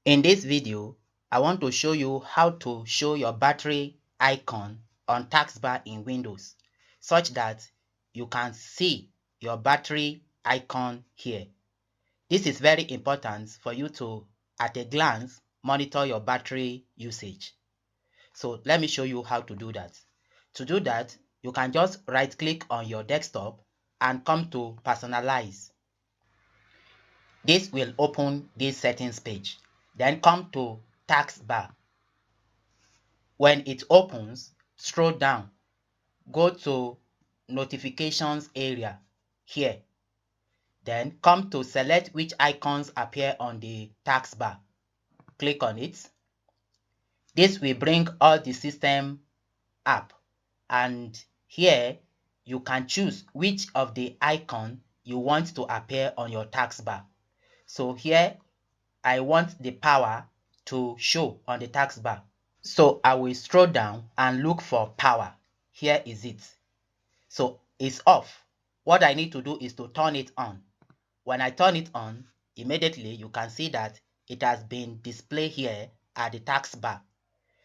In this video, I want to show you how to show your battery icon on Taskbar in Windows such that you can see your battery icon here. This is very important for you to, at a glance, monitor your battery usage. So let me show you how to do that. To do that, you can just right-click on your desktop and come to Personalize. This will open this settings page. Then come to Taskbar. When it opens, scroll down. Go to Notifications area here. Then come to select which icons appear on the taskbar. Click on it. This will bring all the system up, and here you can choose which of the icon you want to appear on your taskbar. So here I want the power to show on the taskbar. So I will scroll down and look for power. Here is it. So it's off. What I need to do is to turn it on. When I turn it on, immediately you can see that it has been displayed here at the taskbar.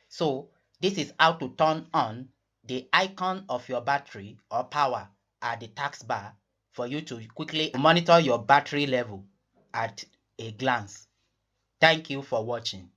So this is how to turn on the icon of your battery or power at the taskbar for you to quickly monitor your battery level at a glance. Thank you for watching.